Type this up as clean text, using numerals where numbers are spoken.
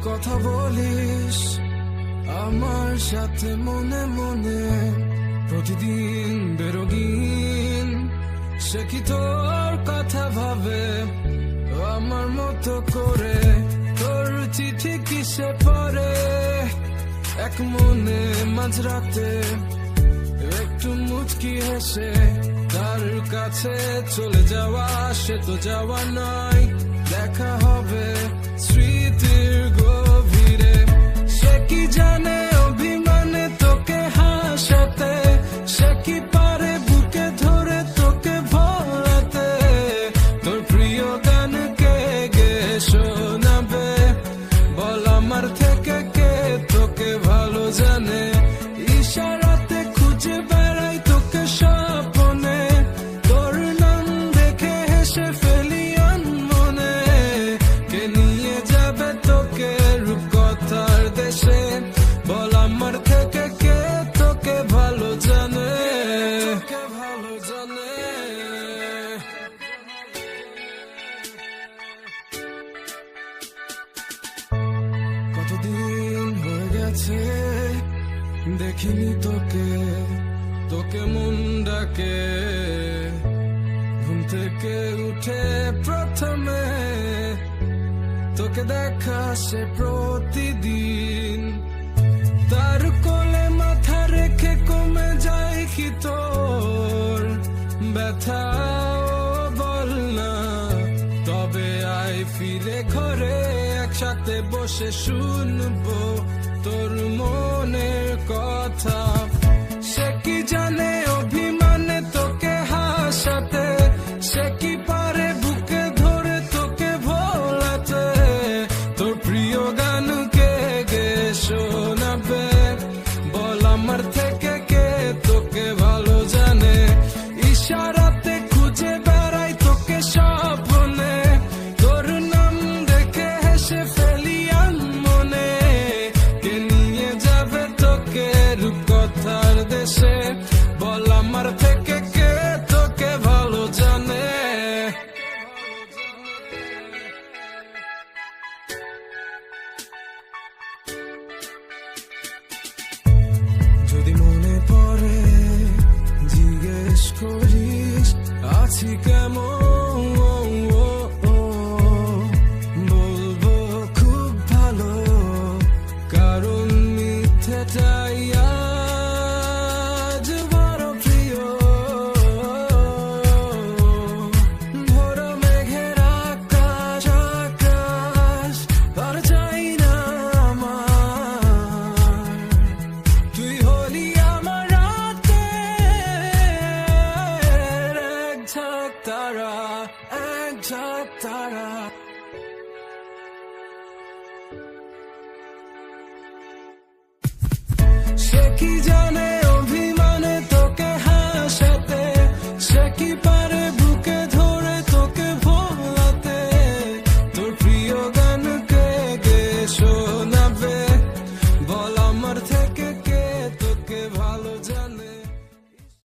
কথা বলিস আমার সাথে মনে মনে, প্রতিদিন বেরোগিন সে কি তোর কথা ভাবে আমার মতো করে। তোর চিঠি কিসে পড়ে এক মনে মাঝরাতে, একটু মুচকি হেসে তার কাছে চলে যাওয়া, সে তো যাওয়া নয়, দেখা হবে স্মৃতির গভীরে। সে কি জানে অভিমানে তোকে হাসাতে, সে কি পারে বুকে ধরে তোকে ভোলাতে, তোর প্রিয় গান কে গে শোনাবে বল আমার থেকে কে তোকে ভালো জানে। ইশারাতে খুঁজে বেড়াই তোকে স্বপ্নে, তোর নাম দেখে হেসে ফেলি মনে, কে নিয়ে যাবে তোকে রূপকথার দেশে বল আমার থেকে কে তোকে ভালো জানে, ভালো জানে। কতদিন হয়ে গেছে দেখিনি তোকে, তোকে মন ডাকে ঘুম থেকে উঠে প্রথমে, তোকে দেখা সে প্রতিদিন, তার কোলে মাথা রেখে কমে যায় কি তোর ব্যথা বল না। তবে আয় ফিরে ঘরে একসাথে বসে শুনবো তোর মনের কথা। সে কি জানে অভিমানে তোকে হাসাতে, সে কি পারে বুকে ধরে তোকে ভোলাতে, তোর প্রিয় গান কে গে শোনাবে বল আমার থেকে কে তোকে ভালো জানে। ইশারাতে খুঁজে বেড়াই তোকে স্বপ্নে, তোর নাম দেখে হেসে ফেলি মনে, কে নিয়ে যাবে তোকে রূপকথার দেশে বল আমার থেকে কে তোকে ভালো জানে। যদি মনে পড়ে জিজ্ঞেস করিস আছি কেমন, বলবো খুব ভালো, কারণ মিথ্যেটাই আজ বড় প্রিয়। ভোর মেঘের আকাশ আকাশ আর চাই না আমার, তুই হলি আমার রাতের এক ঝাঁক তারা, এক ঝাঁক তারা। সে কি